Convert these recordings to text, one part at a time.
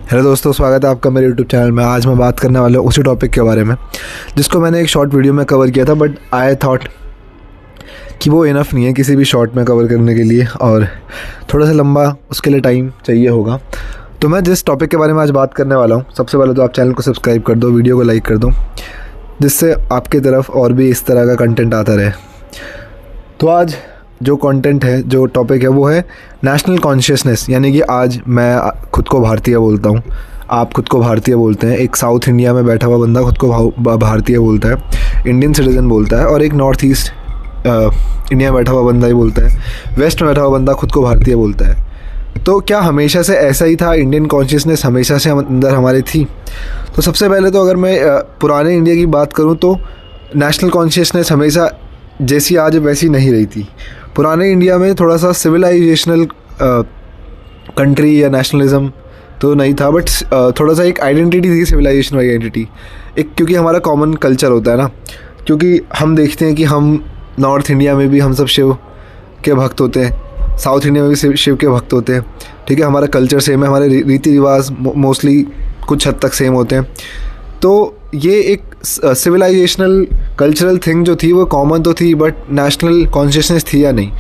Hello दोस्तों, स्वागत है आपका मेरे यूट्यूब चैनल में। आज मैं बात करने वाला हूँ उसी टॉपिक के बारे में जिसको मैंने एक शॉर्ट वीडियो में कवर किया था, बट आई थॉट कि वो इनफ नहीं है किसी भी शॉर्ट में कवर करने के लिए और थोड़ा सा लंबा उसके लिए टाइम चाहिए होगा। तो मैं जिस टॉपिक के बारे में आज बात करने वाला हूँ, सबसे पहले तो आप चैनल को सब्सक्राइब कर दो, वीडियो को लाइक कर दो, जिससे आपकी तरफ और भी इस तरह का कंटेंट आता रहे। तो आज जो कंटेंट है, जो टॉपिक है, वो है नेशनल कॉन्शियसनेस। यानी कि आज मैं खुद को भारतीय बोलता हूँ, आप खुद को भारतीय बोलते हैं, एक साउथ इंडिया में बैठा हुआ बंदा खुद को भारतीय बोलता है, इंडियन सिटीज़न बोलता है, और एक नॉर्थ ईस्ट इंडिया में बैठा हुआ बंदा ही बोलता है, वेस्ट में बैठा हुआ बंदा खुद को भारतीय बोलता है। तो क्या हमेशा से ऐसा ही था? इंडियन कॉन्शियसनेस हमेशा से अंदर हमारे थी? तो सबसे पहले तो अगर मैं पुराने इंडिया की बात करूँ तो नेशनल कॉन्शियसनेस हमेशा जैसी आज वैसी नहीं रही थी। पुराने इंडिया में थोड़ा सा सिविलाइजेशनल कंट्री या नेशनलिज्म तो नहीं था, बट थोड़ा सा एक आइडेंटिटी थी, सिविलाइजेशन वाली आइडेंटिटी एक, क्योंकि हमारा कॉमन कल्चर होता है ना। क्योंकि हम देखते हैं कि हम नॉर्थ इंडिया में भी हम सब शिव के भक्त होते हैं, साउथ इंडिया में भी शिव के भक्त होते हैं, ठीक है। हमारा कल्चर सेम है, हमारे रीति रिवाज मोस्टली कुछ हद तक सेम होते हैं। तो ये एक सिविलाइजेशनल कल्चरल थिंग जो थी वो कॉमन तो थी, बट नेशनल कॉन्शियसनेस थी या नहीं।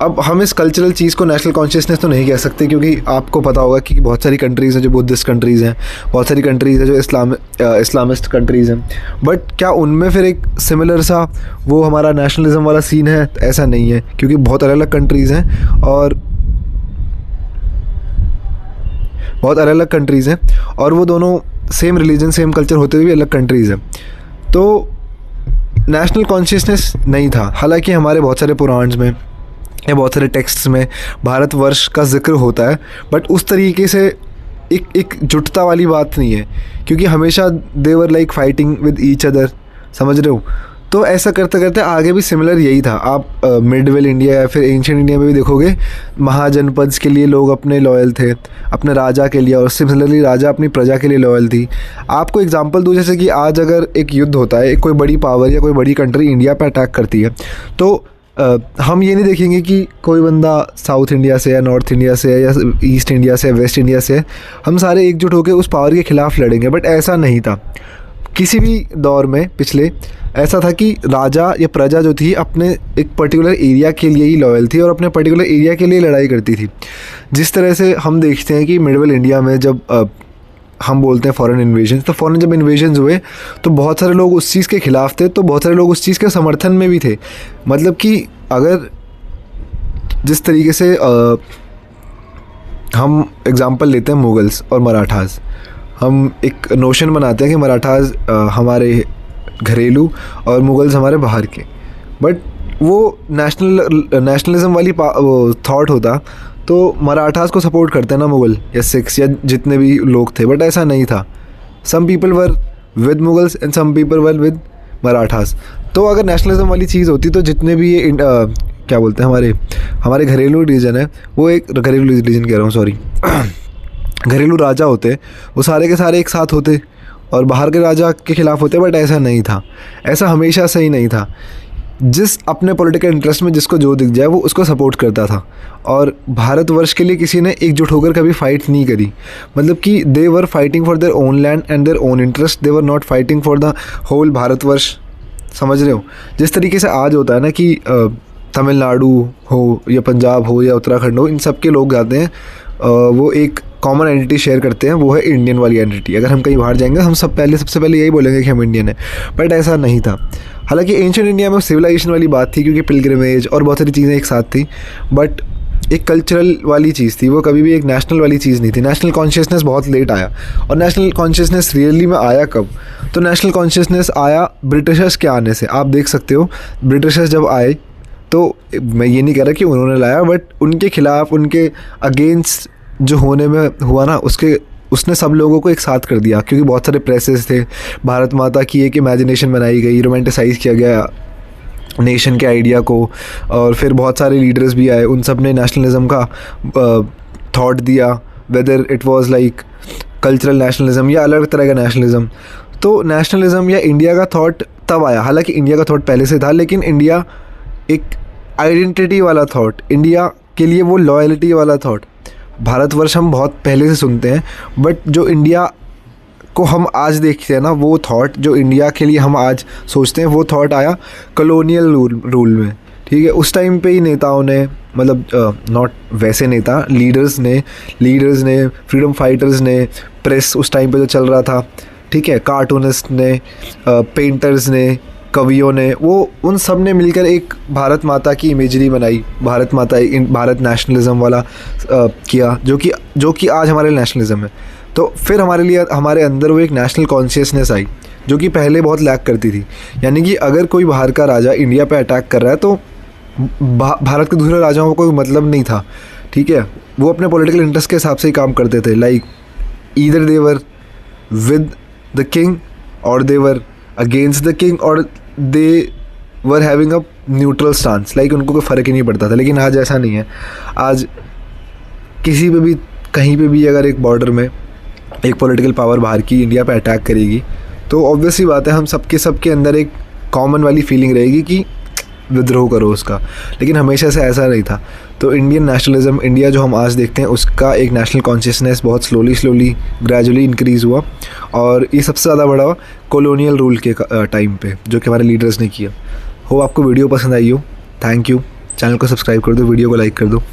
अब हम इस कल्चरल चीज़ को नेशनल कॉन्शियसनेस तो नहीं कह सकते, क्योंकि आपको पता होगा कि बहुत सारी कंट्रीज़ हैं जो बुद्धिस्ट कंट्रीज़ हैं, बहुत सारी कंट्रीज़ हैं जो इस्लामिस्ट कंट्रीज़ हैं, बट क्या उनमें फिर एक सिमिलर सा वो हमारा नेशनलिज्म वाला सीन है? ऐसा नहीं है, क्योंकि बहुत अलग अलग कंट्रीज़ हैं और बहुत अलग अलग कंट्रीज़ हैं और वो दोनों सेम रिलीजन सेम कल्चर होते हुए भी अलग कंट्रीज़ हैं। तो नेशनल कॉन्शियसनेस नहीं था। हालांकि हमारे बहुत सारे पुराण्स में या बहुत सारे टेक्स्ट्स में भारतवर्ष का जिक्र होता है, बट उस तरीके से एक जुटता वाली बात नहीं है, क्योंकि हमेशा they were like fighting with each other, समझ रहे हो? तो ऐसा करते करते आगे भी सिमिलर यही था। आप मिडवेल इंडिया या फिर एंशिएंट इंडिया में भी देखोगे, महाजनपद के लिए लोग अपने लॉयल थे, अपने राजा के लिए, और सिमिलरली राजा अपनी प्रजा के लिए लॉयल थी। आपको एग्जांपल दूँ, जैसे कि आज अगर एक युद्ध होता है, कोई बड़ी पावर या कोई बड़ी कंट्री इंडिया पर अटैक करती है, तो हम ये नहीं देखेंगे कि कोई बंदा साउथ इंडिया से या नॉर्थ इंडिया से या ईस्ट इंडिया से या वेस्ट इंडिया से, हम सारे एकजुट होकर उस पावर के ख़िलाफ़ लड़ेंगे। बट ऐसा नहीं था किसी भी दौर में पिछले। ऐसा था कि राजा या प्रजा जो थी अपने एक पर्टिकुलर एरिया के लिए ही लॉयल थी और अपने पर्टिकुलर एरिया के लिए लड़ाई करती थी। जिस तरह से हम देखते हैं कि मिडवेल इंडिया में जब हम बोलते हैं फॉरेन इन्वेजन, तो फॉरेन जब इन्वेजन हुए तो बहुत सारे लोग उस चीज़ के ख़िलाफ़ थे, तो बहुत सारे लोग उस चीज़ के समर्थन में भी थे। मतलब कि अगर जिस तरीके से हम एग्ज़ाम्पल लेते हैं मुग़ल्स और मराठास, हम एक नोशन बनाते हैं कि मराठास हमारे घरेलू और मुग़ल्स हमारे बाहर के, बट वो नेशनलिज्म वाली वो थॉट होता तो मराठास को सपोर्ट करते हैं ना मुग़ल या सिख्स या जितने भी लोग थे, बट ऐसा नहीं था। Some people were with Mughals and some people were with Marathas. तो अगर नेशनलिज्म वाली चीज़ होती तो जितने भी ये क्या बोलते हैं हमारे घरेलू रीजन है, वो एक घरेलू रीजन कह रहा हूँ, सॉरी घरेलू राजा होते, वो सारे के सारे एक साथ होते और बाहर के राजा के ख़िलाफ़ होते। बट ऐसा नहीं था, ऐसा हमेशा से ही नहीं था। जिस अपने पॉलिटिकल इंटरेस्ट में जिसको जो दिख जाए वो उसको सपोर्ट करता था, और भारतवर्ष के लिए किसी ने एकजुट होकर कभी फाइट नहीं करी। मतलब कि they were fighting for their own land and their own interest, they were not fighting for the whole Bharatvarsh, समझ रहे हो? जिस तरीके से आज होता है ना कि तमिलनाडु हो या पंजाब हो या उत्तराखंड हो, इन सब के लोग जाते हैं, वो एक कॉमन आइडेंटिटी शेयर करते हैं, वो है इंडियन वाली आइडेंटिटी। अगर हम कहीं बाहर जाएंगे हम सबसे पहले यही बोलेंगे कि हम इंडियन हैं, बट ऐसा नहीं था। हालांकि एंशिएंट इंडिया में सिविलाइजेशन वाली बात थी, क्योंकि पिलग्रिमेज और बहुत सारी चीज़ें एक साथ थी, बट एक कल्चरल वाली चीज़ थी, वो कभी भी एक नेशनल वाली चीज़ नहीं थी। नेशनल कॉन्शियसनेस बहुत लेट आया, और नेशनल कॉन्शियसनेस रियली में आया कब? तो नेशनल कॉन्शियसनेस आया ब्रिटिशर्स के आने से। आप देख सकते हो ब्रिटिशर्स जब आए, तो मैं ये नहीं कह रहा कि उन्होंने लाया, बट उनके ख़िलाफ़, उनके अगेंस्ट जो होने में हुआ ना, उसने सब लोगों को एक साथ कर दिया। क्योंकि बहुत सारे प्रेसेस थे, भारत माता की एक इमेजिनेशन बनाई गई, रोमांटिसाइज़ किया गया नेशन के आइडिया को, और फिर बहुत सारे लीडर्स भी आए, उन सब ने नेशनलिज्म का थॉट दिया, whether it was like cultural nationalism या अलग तरह का नेशनलिज्म। तो नेशनलिज्म या इंडिया का थॉट तब आया। हालांकि इंडिया का थॉट पहले से था, लेकिन इंडिया एक आइडेंटिटी वाला थॉट, इंडिया के लिए वो लॉयल्टी वाला थॉट, भारतवर्ष हम बहुत पहले से सुनते हैं, बट जो इंडिया को हम आज देखते हैं ना, वो थॉट जो इंडिया के लिए हम आज सोचते हैं, वो थॉट आया कॉलोनियल रूल में, ठीक है। उस टाइम पे ही नेताओं ने, मतलब नॉट वैसे नेता, लीडर्स ने फ्रीडम फाइटर्स ने, प्रेस उस टाइम पे जो चल रहा था, ठीक है, कार्टूनिस्ट ने, पेंटर्स ने, कवियों ने, वो उन सब ने मिलकर एक भारत माता की इमेजरी बनाई, भारत माता भारत नेशनलिज्म वाला किया, जो कि आज हमारे नेशनलिज्म है। तो फिर हमारे लिए, हमारे अंदर वो एक नेशनल कॉन्शियसनेस आई जो कि पहले बहुत लैक करती थी। यानी कि अगर कोई बाहर का राजा इंडिया पे अटैक कर रहा है तो भारत के दूसरे राजाओं को कोई मतलब नहीं था, ठीक है। वो अपने पॉलिटिकल इंटरेस्ट के हिसाब से ही काम करते थे, like either they were with the king और they were against the king और they were having a neutral stance, like उनको कोई फ़र्क ही नहीं पड़ता था। लेकिन आज ऐसा नहीं है। आज किसी पे भी, कहीं पे भी अगर एक बॉर्डर में एक पॉलिटिकल पावर बाहर की इंडिया पे अटैक करेगी तो ऑब्वियसली बात है हम सबके अंदर एक कॉमन वाली फीलिंग रहेगी कि विद्रोह करो उसका। लेकिन हमेशा से ऐसा नहीं था। तो इंडियन नेशनलिज्म, इंडिया जो हम आज देखते हैं, उसका एक नेशनल कॉन्शियसनेस बहुत स्लोली ग्रेजुअली इंक्रीज़ हुआ, और ये सबसे ज़्यादा बड़ा कॉलोनियल रूल के टाइम पे जो कि हमारे लीडर्स ने किया। हो आपको वीडियो पसंद आई हो, थैंक यू। चैनल को सब्सक्राइब कर दो, वीडियो को लाइक कर दो।